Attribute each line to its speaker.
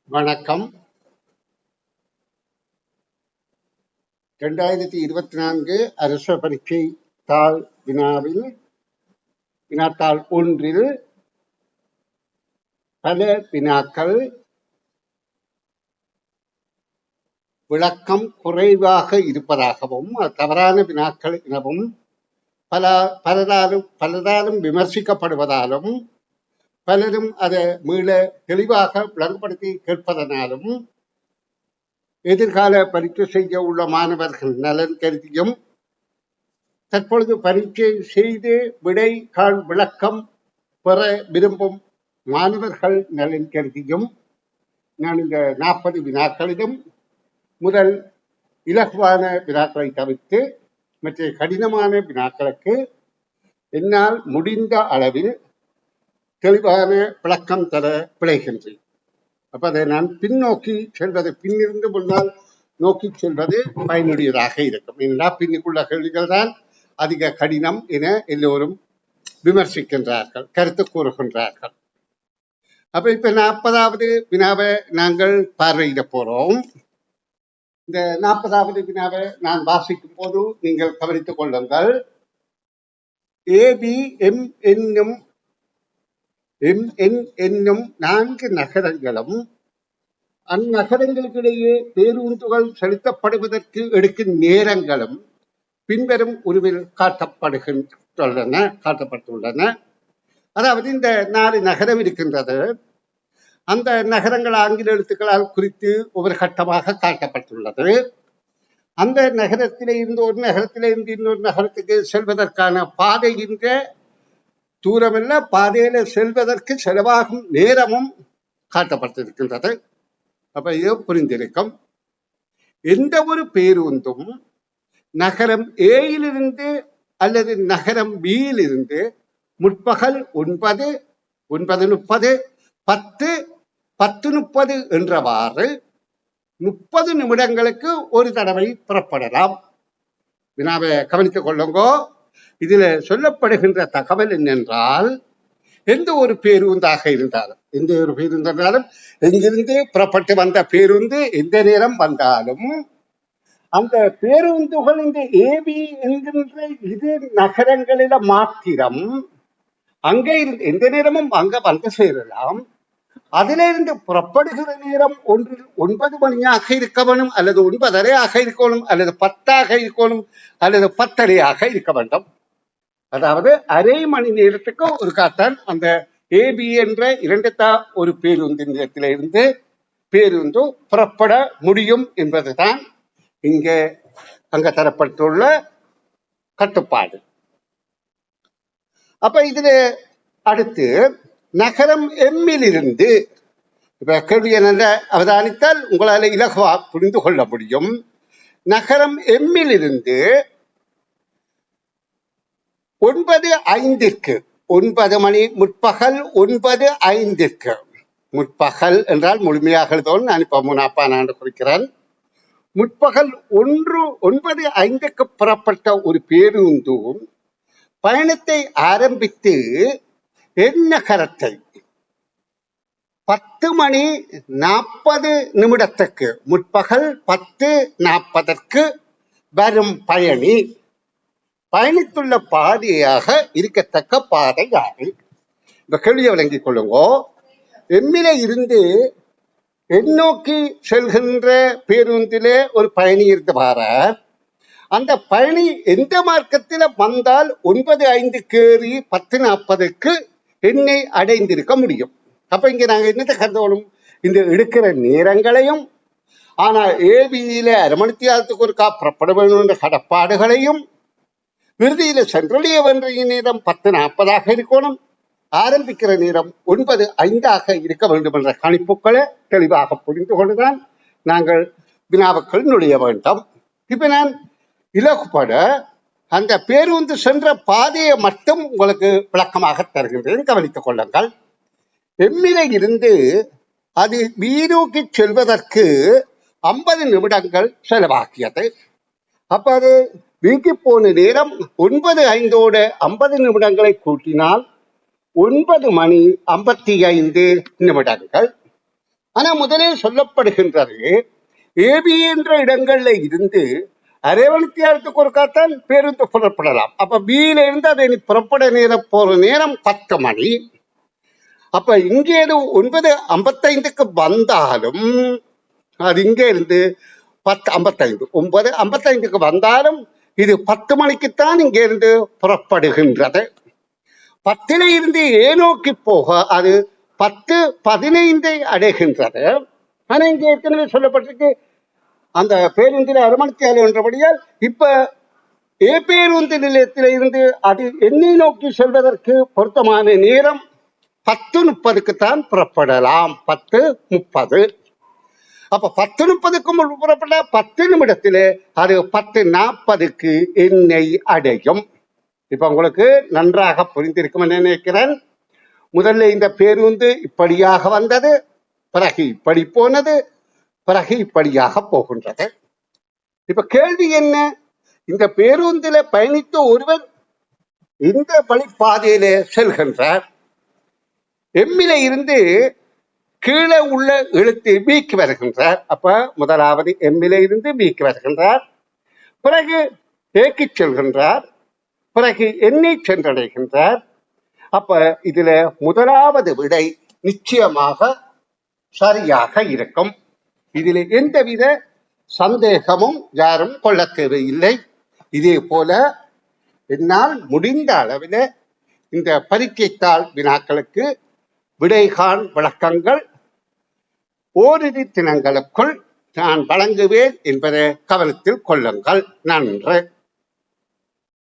Speaker 1: வணக்கம். 2024 அரச பரீட்சை தாள் வினாத்தாள் ஒன்றில் பல வினாக்கள் விளக்கம் குறைவாக இருப்பதாகவும் தவறான வினாக்கள் எனவும் பலராலும் விமர்சிக்கப்படுவதாலும் பலரும் அதை மீள தெளிவாக விளங்கப்படுத்தி கேட்பதனாலும் எதிர்கால பரீட்சை செய்ய உள்ள மாணவர்கள் நலன் கருதியும் தற்பொழுது பரீட்சை செய்து விடை கால் விளக்கம் பெற விரும்பும் மாணவர்கள் நலன் கருதியும் நான் இந்த 40 வினாக்களிலும் முதல் இலகுவான வினாக்களை தவிர்த்து மற்ற கடினமான வினாக்களுக்கு என்னால் முடிந்த அளவில் தெளிவான விளக்கம் தர விளைகின்றேன். அப்ப அதை நான் பின்னோக்கி செல்வது, பின்னிருந்து முன்னால் நோக்கி செல்வது பயனுடையதாக இருக்கும். ஏனென்றால் பின்னுக்குள்ள கேள்விகள் தான் அதிக கடினம் என எல்லோரும் விமர்சிக்கின்றார்கள், கருத்து கூறுகின்றார்கள். அப்ப இப்ப 40வது வினாவை நாங்கள் பார்வையிட போறோம். இந்த 40வது வினாவை நான் வாசிக்கும் போது நீங்கள் கவனித்துக் கொள்ளுங்கள். ABM என்னும் 4 நகரங்களும் அந்நகரங்களுக்கிடையே பேருந்துகள் செலுத்தப்படுவதற்கு எடுக்கும் நேரங்களும் பின்வரும் உருவில் காட்டப்பட்டுள்ளன. அதாவது இந்த 4 நகரம் இருக்கின்றது. அந்த நகரங்கள் ஆங்கில எழுத்துக்களால் குறித்து ஒவ்வொரு கட்டமாக காட்டப்பட்டுள்ளது. அந்த நகரத்திலே இருந்து ஒரு நகரத்திலே இருந்து இன்னொரு நகரத்துக்கு செல்வதற்கான பாதைகின்ற தூரமல்ல, பாதையில செல்வதற்கு செலவாகும் நேரமும் காட்டப்பட்டிருக்கின்றது. அப்ப இது புரிந்திருக்கும். எந்த ஒரு பேருந்தும் நகரம் ஏயிலிருந்து அல்லது நகரம் பியிலிருந்து முற்பகல் 9, 9:30, 10, 10:30 என்றவாறு 30 நிமிடங்களுக்கு ஒரு தடவை புறப்படலாம். வினாவை கவனித்துக் கொள்ளுங்கோ. இதுல சொல்லப்படுகின்ற தகவல் என்னென்றால், எந்த ஒரு பேருந்தாக இருந்தாலும் எங்கிருந்து புறப்பட்டு வந்த பேருந்து எந்த நேரம் வந்தாலும் அந்த பேருந்துகள் இந்த ஏபி என்கின்ற இரு நகரங்களில மாத்திரம் அங்கே இருந்து எந்த நேரமும் அங்க வந்து சேரலாம். அதிலிருந்து புறப்படுகிற நேரம் ஒன்றில் 9 மணியாக இருக்க வேணும், அல்லது 9:30 இருக்கணும், அல்லது 10 இருக்கணும், அல்லது 10:30 இருக்க வேண்டும். அதாவது அரை மணி நேரத்துக்கு ஒரு காத்தான் அந்த ஏபி என்ற 2 ஒரு பேருந்து நிலையத்திலிருந்து பேருந்து புறப்பட முடியும் என்பதுதான் அங்க தரப்பட்டுள்ள கட்டுப்பாடு. அப்ப இதுல அடுத்து நகரம் எம்மிலிருந்து, இப்ப கேள்வி என்ற அவதானித்தால் உங்களால் இலகுவா புரிந்து கொள்ள முடியும். நகரம் எம்மிலிருந்து 9:05 9 மணி முற்பகல் 9:05 முற்பகல் என்றால் முழுமையாக எழுதவும் நான் இப்ப முனாப்பான குறிக்கிறேன். முற்பகல் 9:05 புறப்பட்ட ஒரு பேருந்து பயணத்தை ஆரம்பித்து நகரத்தை 10:40 முற்பகல் 10:40 வரும் பயணித்துள்ள பாதையாக இருக்கத்தக்க பாதை யாரு? இந்த கேள்வியை விளங்கிக் கொள்ளுங்கோ. எம்மில இருந்து எண்ணோக்கி செல்கின்ற பேருந்திலே ஒரு பயணி இருந்து வர, அந்த பயணி எந்த மார்க்கத்தில வந்தால் 9:05 ஏறி 10:40 என்னை அடைந்திருக்க முடியும். அப்ப இங்க நாங்க என்னத்தை கருதணும்? இந்த எடுக்கிற நேரங்களையும், ஆனா ஏபியில அரை மணி நேரத்துக்கு ஒருக்கா புறப்பட வேண்டும் என்ற கடப்பாடுகளையும், இறுதியில சென்றடைய வேண்டிய நேரம் 10:40 இருக்கணும், ஆரம்பிக்கிற நேரம் 9:05 இருக்க வேண்டும் என்ற கணிப்புகளை தெளிவாக புரிந்து கொண்டுதான் நாங்கள் வினாவுக்குள் நுழைய வேண்டும். இப்ப நான் இலகுப்பட அந்த பேருந்து சென்ற பாதையை மட்டும் உங்களுக்கு விளக்கமாக தருகின்றேன், கவனித்துக் கொள்ளுங்கள். எம்மில இருந்து அது வீரூக்கி செல்வதற்கு 50 நிமிடங்கள் செலவாக்கியது. அப்ப அது வீங்கி போன நேரம் 9:05 50 நிமிடங்களை கூட்டினால் 9:55 நிமிடங்கள். ஆனா முதலில் சொல்லப்படுகின்றது ஏபி என்ற இடங்கள்ல இருந்து அரை மணித்தியாலத்துக்கு ஒருக்காத்தான் பேருந்து புறப்படலாம். அப்ப பியில இருந்து அதை புறப்பட நேரம் போற நேரம் 10 மணி. அப்ப இங்கே 9:55க்கு வந்தாலும் அது இங்கே இருந்து 10:55 9:55க்கு வந்தாலும் இது 10 மணிக்குத்தான் இங்கே இருந்து புறப்படுகின்றது. 10ல இருந்து நோக்கி போக அது 10:15 அடைகின்றது. ஆனா இங்க ஏற்கனவே சொல்லப்பட்டிருக்கு அந்த பேருந்தில் அரமணித்தியாலம் என்றபடியால் இப்ப பேருந்து நிலையத்தில இருந்து அது என்னை நோக்கி செல்வதற்கு பொருத்தமான நேரம் 10:30க்கு தான் புறப்படலாம். 10:30. அப்ப 10:30க்கு புறப்பட 10 நிமிடத்திலே அது 10:40க்கு என்னை அடையும். இப்ப உங்களுக்கு நன்றாக புரிந்திருக்கும் நினைக்கிறேன். முதல்ல இந்த பேருந்து இப்படியாக வந்தது, பிறகு இப்படி போனது, பிறகு இப்படியாக போகின்றது. இப்ப கேள்வி என்ன? இந்த பேருந்தில பயணித்த ஒருவர் இந்த வழிப்பாதையில செல்கின்றார். எம்மில இருந்து கீழே உள்ள எழுத்து பிக்கு வருகின்றார். அப்ப முதலாவது எம்மில இருந்து பிக்கு வருகின்றார், பிறகு ஏக்கு செல்கின்றார், பிறகு என்னை சென்றடைகின்றார். அப்ப இதுல முதலாவது விடை நிச்சயமாக சரியாக இருக்கும். இதில் எந்தவித சந்தேகமும் யாரும் கொள்ள தேவையில்லை. இதே போல என்னால் முடிந்த அளவில் இந்த பரீட்சைத்தாள் வினாக்களுக்கு விடைகாண் விளக்கங்கள் ஓரிரு தினங்களுக்குள் நான் வழங்குவேன் என்பதை கவனத்தில் கொள்ளுங்கள். நன்றி.